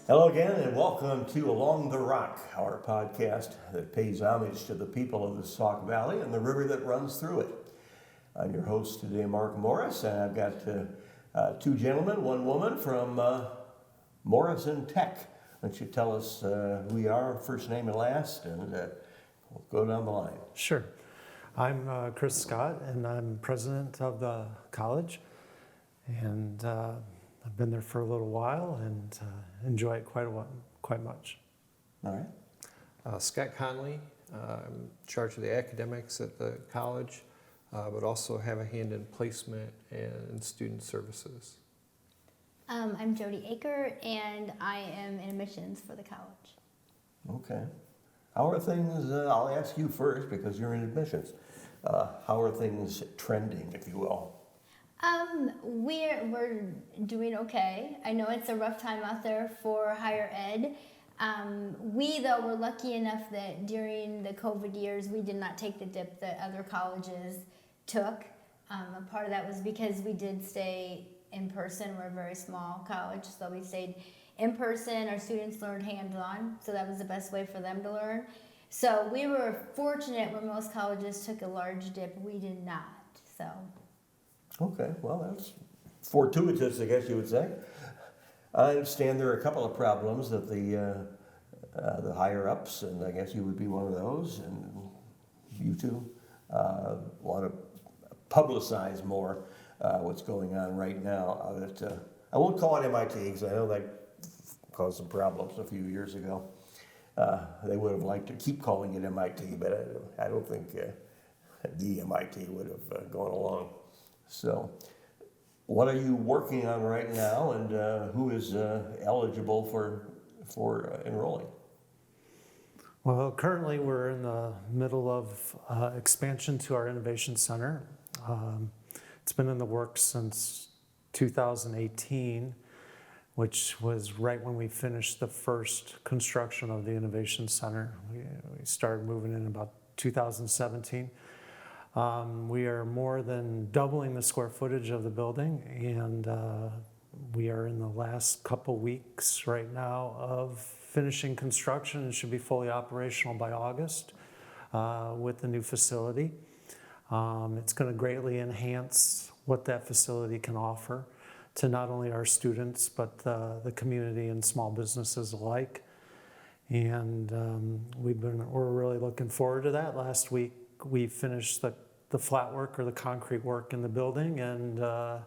Hello again, and welcome to Along the Rock, our podcast that pays homage to the people of the Sauk Valley and the river that runs through it. I'm your host today, Mark Morris, and I've got two gentlemen, one woman from Morrison Tech. Why don't you tell us who you are, first name and last, and we'll go down the line. Sure. I'm Chris Scott, and I'm president of the college, and I've been there for a little while and enjoy it quite much. All right. Scott Connelly. I'm in charge of the academics at the college, but also have a hand in placement and student services. I'm Jodie Eaker, and I am in admissions for the college. Okay. How are things, I'll ask you first because you're in admissions. How are things trending, if you will? We're doing okay. I know it's a rough time out there for higher ed. Though, were lucky enough that during the COVID years, we did not take the dip that other colleges took. A part of that was because we did stay in person. We're a very small college, so we stayed in person. Our students learned hands-on, so that was the best way for them to learn. So we were fortunate where most colleges took a large dip. We did not, so. Okay, well, that's fortuitous, I guess you would say. I understand there are a couple of problems that the higher ups, and I guess you would be one of those, and you two want to publicize more what's going on right now. I won't call it MIT because I know that caused some problems a few years ago. They would have liked to keep calling it MIT, but I don't think the MIT would have gone along. So, what are you working on right now, and who is eligible for enrolling? Well, currently we're in the middle of expansion to our innovation center. It's been in the works since 2018, which was right when we finished the first construction of the innovation center. We started moving in about 2017. We are more than doubling the square footage of the building, and we are in the last couple weeks right now of finishing construction and should be fully operational by August with the new facility. It's going to greatly enhance what that facility can offer to not only our students but the community and small businesses alike. And we're really looking forward to that. Last week we finished the flat work or the concrete work in the building, and I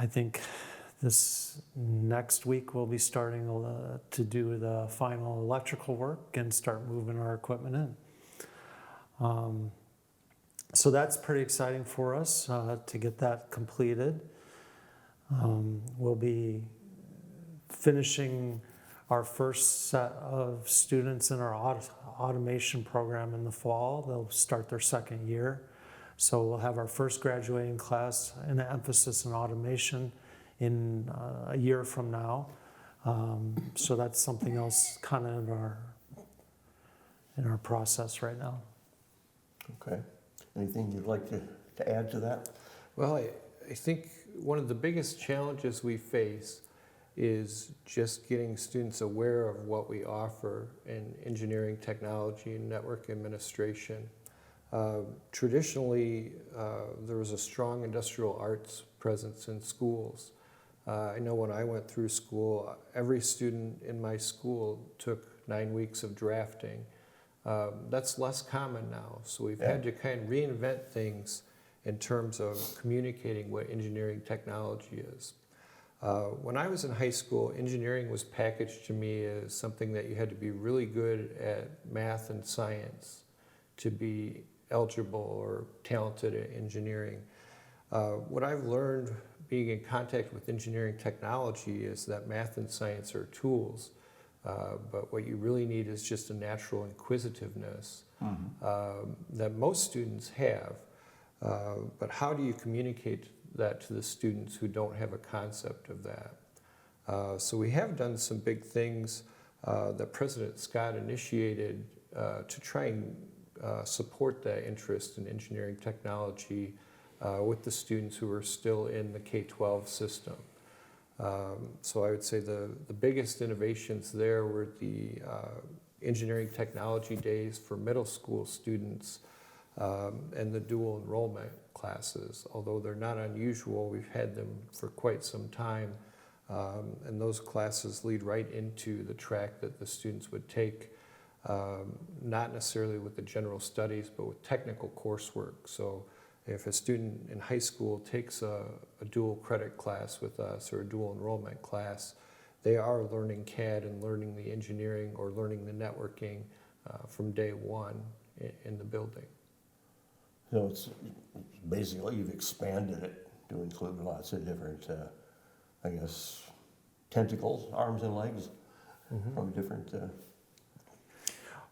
think this next week we'll be starting to do the final electrical work and start moving our equipment in. So that's pretty exciting for us to get that completed. We'll be finishing our first set of students in our automation program in the fall. They'll start their second year. So we'll have our first graduating class and an emphasis in automation in a year from now. So that's something else kind of in our process right now. Okay. Anything you'd like to add to that? Well, I think one of the biggest challenges we face is just getting students aware of what we offer in engineering, technology, and network administration. Traditionally, there was a strong industrial arts presence in schools. I know when I went through school, every student in my school took 9 weeks of drafting. That's less common now, so we've had to kind of reinvent things in terms of communicating what engineering technology is. When I was in high school, engineering was packaged to me as something that you had to be really good at math and science to be eligible or talented at engineering. What I've learned being in contact with engineering technology is that math and science are tools, but what you really need is just a natural inquisitiveness that most students have. But how do you communicate that to the students who don't have a concept of that? So we have done some big things that President Scott initiated to try and support that interest in engineering technology with the students who are still in the K-12 system. So I would say the biggest innovations there were the engineering technology days for middle school students and the dual enrollment classes. Although they're not unusual, we've had them for quite some time. And those classes lead right into the track that the students would take, not necessarily with the general studies, but with technical coursework. So if a student in high school takes a dual credit class with us or a dual enrollment class, they are learning CAD and learning the engineering or learning the networking from day one in the building. So it's basically you've expanded it to include lots of different, I guess, tentacles, arms and legs from different.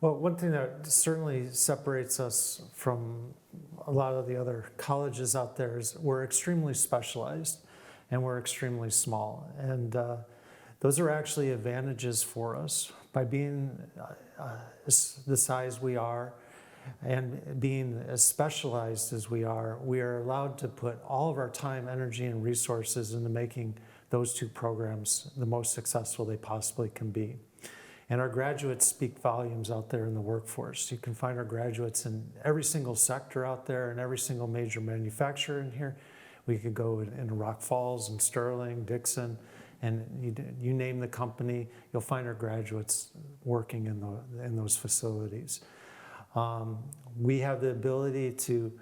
Well, one thing that certainly separates us from a lot of the other colleges out there is we're extremely specialized and we're extremely small. And those are actually advantages for us. By being the size we are and being as specialized as we are allowed to put all of our time, energy, and resources into making those two programs the most successful they possibly can be. And our graduates speak volumes out there in the workforce. You can find our graduates in every single sector out there and every single major manufacturer in here. We could go in Rock Falls and Sterling, Dixon, and you name the company, you'll find our graduates working in those facilities. We have the ability to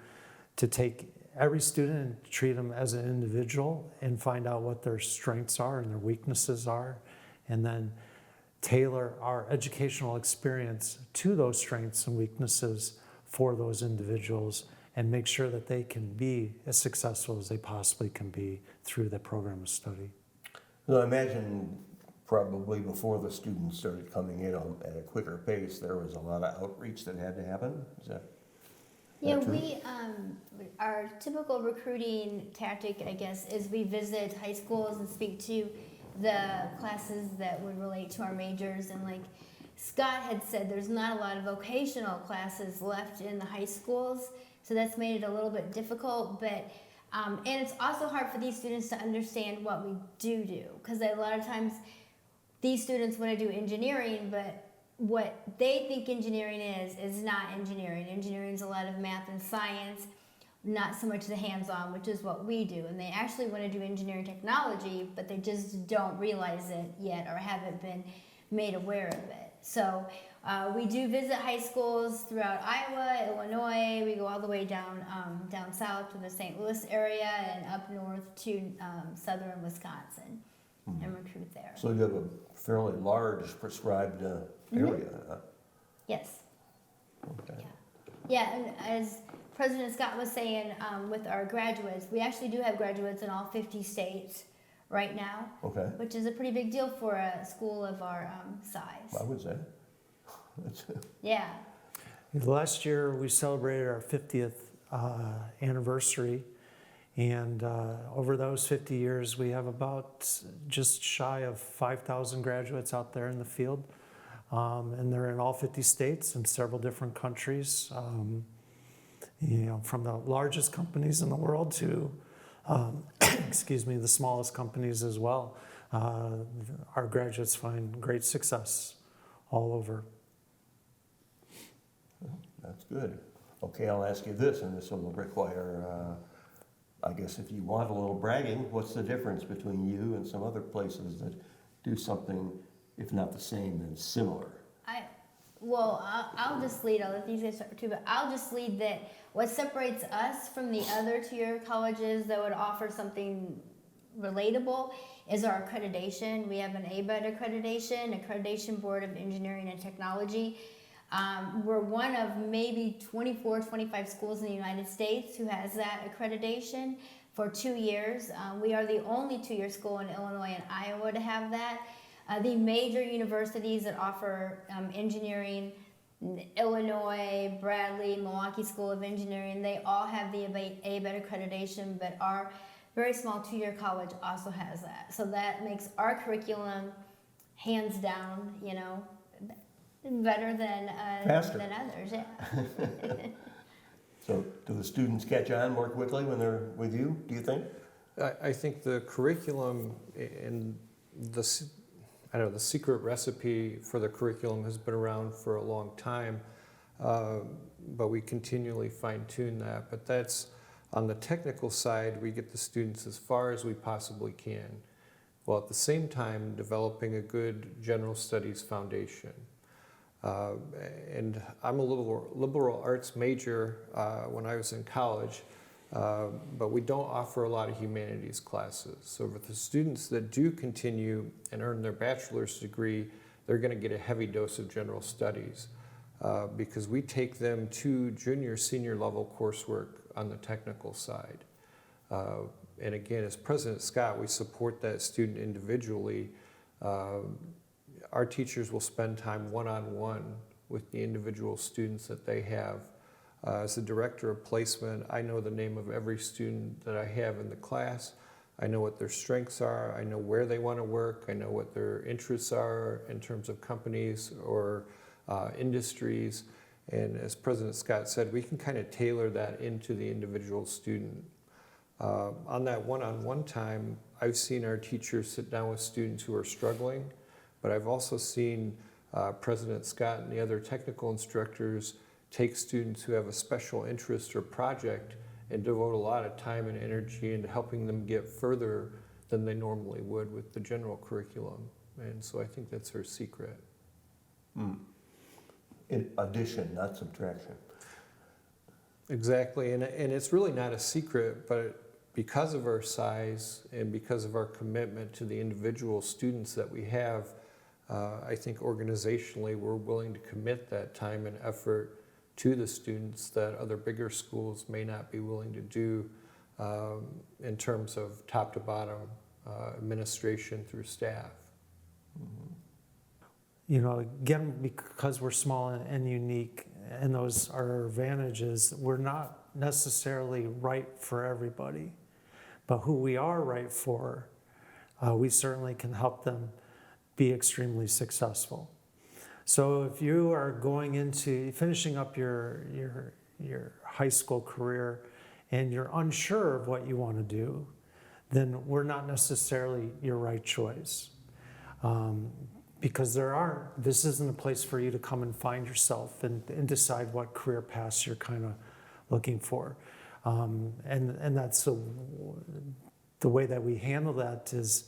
take every student and treat them as an individual and find out what their strengths are and their weaknesses are, and then tailor our educational experience to those strengths and weaknesses for those individuals and make sure that they can be as successful as they possibly can be through the program of study. So I imagine probably before the students started coming in at a quicker pace, there was a lot of outreach that had to happen. Is that Yeah, true? our typical recruiting tactic, I guess, is we visit high schools and speak to the classes that would relate to our majors. And like Scott had said, there's not a lot of vocational classes left in the high schools, so that's made it a little bit difficult. But and it's also hard for these students to understand what we do, because a lot of times these students want to do engineering, but what they think engineering is not engineering. Engineering is a lot of math and science, not so much the hands-on, which is what we do. And they actually want to do engineering technology, but they just don't realize it yet or haven't been made aware of it. So we do visit high schools throughout Iowa, Illinois. We go all the way down south to the St. Louis area and up north to southern Wisconsin and recruit there. So you have a fairly large prescribed area. Yes. Okay. Yeah, and as President Scott was saying, with our graduates, we actually do have graduates in all 50 states right now, Okay. which is a pretty big deal for a school of our size. I would say. Yeah. Last year we celebrated our 50th anniversary, and over those 50 years we have about just shy of 5,000 graduates out there in the field, and they're in all 50 states and several different countries, from the largest companies in the world to the smallest companies as well. Our graduates find great success all over. That's good. Okay, I'll ask you this, and this will require, I guess if you want a little bragging, what's the difference between you and some other places that do something, if not the same, then similar? I'll just lead. I'll let these guys start too, but I'll just lead that what separates us from the other tier colleges that would offer something relatable is our accreditation. We have an ABET-accreditation, Accreditation Board of Engineering and Technology. We're one of maybe 24, 25 schools in the United States who has that accreditation for 2 years. We are the only 2-year school in Illinois and Iowa to have that. The major universities that offer engineering, Illinois, Bradley, Milwaukee School of Engineering, they all have the ABET accreditation, but our very small 2-year college also has that. So that makes our curriculum, hands down, better than others. Yeah. So do the students catch on more quickly when they're with you, do you think? I think the curriculum and the secret recipe for the curriculum has been around for a long time, but we continually fine tune that. But that's on the technical side, we get the students as far as we possibly can, while at the same time developing a good general studies foundation. And I'm a liberal arts major when I was in college, but we don't offer a lot of humanities classes. So for the students that do continue and earn their bachelor's degree, they're going to get a heavy dose of general studies because we take them to junior, senior level coursework on the technical side. And again, as President Scott, we support that student individually. Our teachers will spend time one-on-one with the individual students that they have. As the director of placement, I know the name of every student that I have in the class. I know what their strengths are. I know where they want to work. I know what their interests are in terms of companies or industries. And as President Scott said, we can kind of tailor that into the individual student. On that one-on-one time, I've seen our teachers sit down with students who are struggling, but I've also seen President Scott and the other technical instructors take students who have a special interest or project and devote a lot of time and energy into helping them get further than they normally would with the general curriculum. And so I think that's our secret. In addition, not subtraction. Exactly, and it's really not a secret, but because of our size and because of our commitment to the individual students that we have, I think organizationally we're willing to commit that time and effort to the students that other bigger schools may not be willing to do in terms of top to bottom administration through staff. You know, again, because we're small and unique, and those are our advantages, we're not necessarily right for everybody. But who we are right for, we certainly can help them be extremely successful. So if you are going into finishing up your high school career and you're unsure of what you want to do, then we're not necessarily your right choice. Because this isn't a place for you to come and find yourself and decide what career paths you're kind of looking for. And that's the way that we handle that is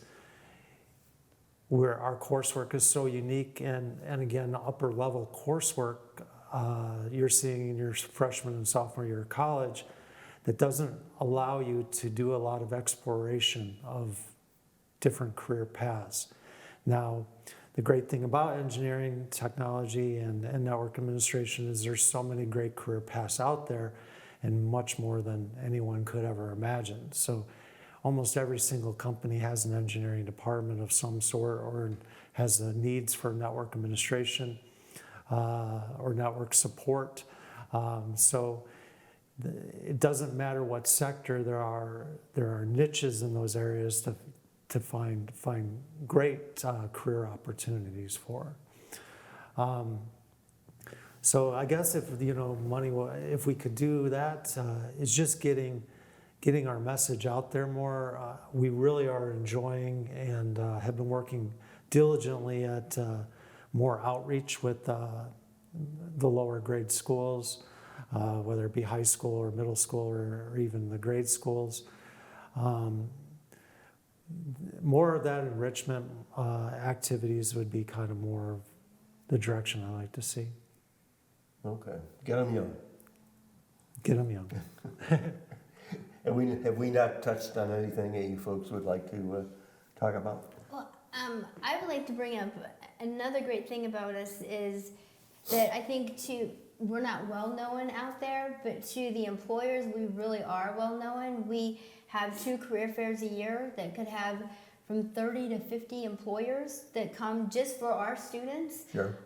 where our coursework is so unique, and again, upper level coursework you're seeing in your freshman and sophomore year of college that doesn't allow you to do a lot of exploration of different career paths. Now, the great thing about engineering, technology, and network administration is there's so many great career paths out there, and much more than anyone could ever imagine. So almost every single company has an engineering department of some sort or has the needs for network administration or network support. So it doesn't matter what sector there are niches in those areas to find great career opportunities for. So I guess if if we could do that, it's just getting our message out there more. We really are enjoying and have been working diligently at more outreach with the lower grade schools, whether it be high school or middle school or even the grade schools. More of that enrichment activities would be kind of more of the direction I like to see. Okay, get them young. Get them young. And have we not touched on anything that you folks would like to talk about? Well, I would like to bring up another great thing about us is that I think we're not well known out there, but to the employers, we really are well known. We have 2 career fairs a year that could have from 30 to 50 employers that come just for our students. Sure.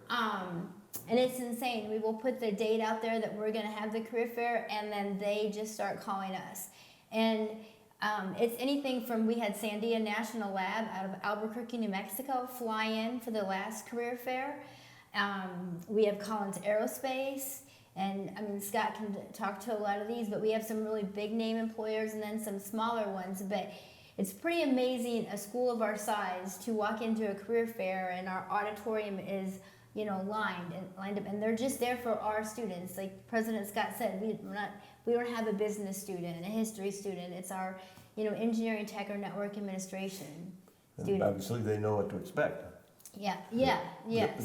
And it's insane. We will put the date out there that we're going to have the career fair, and then they just start calling us. And it's anything from, we had Sandia National Lab out of Albuquerque, New Mexico, fly in for the last career fair. We have Collins Aerospace And I mean, Scott can talk to a lot of these, but we have some really big name employers and then some smaller ones. But it's pretty amazing, a school of our size, to walk into a career fair and our auditorium is, you know, lined up, and they're just there for our students. Like President Scott said, we don't have a business student, a history student. It's our, you know, engineering, tech, or network administration And students. obviously, they know what to expect. Yes.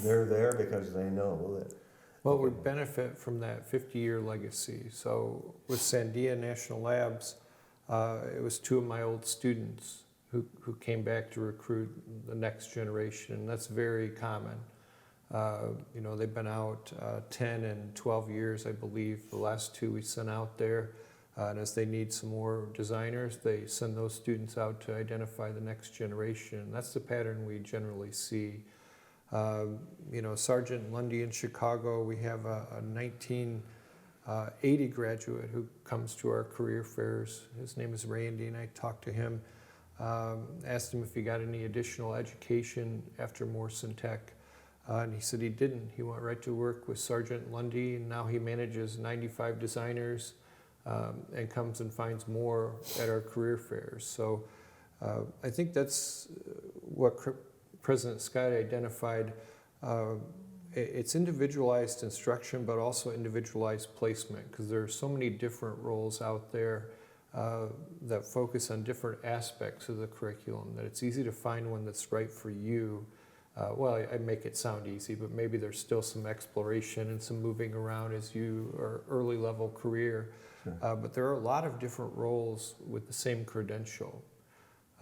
They're there because they know that. Well, we benefit from that 50-year legacy. So with Sandia National Labs, it was 2 of my old students who came back to recruit the next generation, and that's very common. You know, they've been out 10 and 12 years, I believe. The last 2 we sent out there. And as they need some more designers, they send those students out to identify the next generation. That's the pattern we generally see. You know, Sergeant Lundy in Chicago, we have a 1980 graduate who comes to our career fairs. His name is Randy, and I talked to him, asked him if he got any additional education after Morrison Tech. And he said he didn't. He went right to work with Sergeant Lundy, and now he manages 95 designers and comes and finds more at our career fairs. So I think that's what President Scott identified. It's individualized instruction, but also individualized placement, because there are so many different roles out there that focus on different aspects of the curriculum that it's easy to find one that's right for you. Well, I make it sound easy, but maybe there's still some exploration and some moving around as you are early level career. Sure. But there are a lot of different roles with the same credential.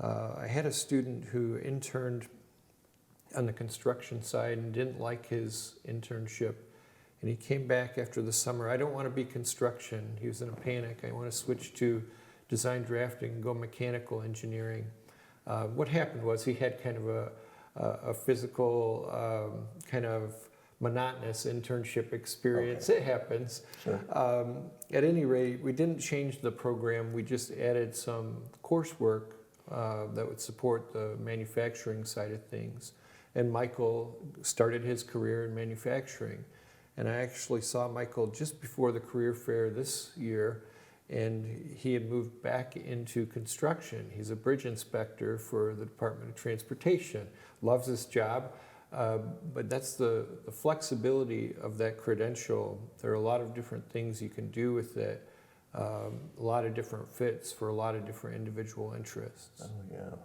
I had a student who interned on the construction side and didn't like his internship. And he came back after the summer. I don't want to be construction. He was in a panic. I want to switch to design drafting and go mechanical engineering. What happened was he had kind of a physical, kind of monotonous internship experience. Okay. It happens. Sure. At any rate, we didn't change the program. We just added some coursework that would support the manufacturing side of things. And Michael started his career in manufacturing. And I actually saw Michael just before the career fair this year, and he had moved back into construction. He's a bridge inspector for the Department of Transportation. Loves his job, but that's the flexibility of that credential. There are a lot of different things you can do with it, a lot of different fits for a lot of different individual interests. Oh, yeah.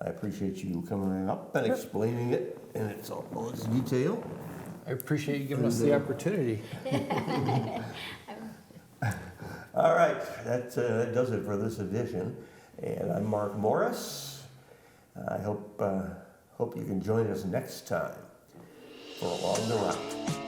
I appreciate you coming up and explaining it in all its detail. I appreciate you giving us the opportunity. All right, that does it for this edition. And I'm Mark Morris. I hope you can join us next time for Along the Route.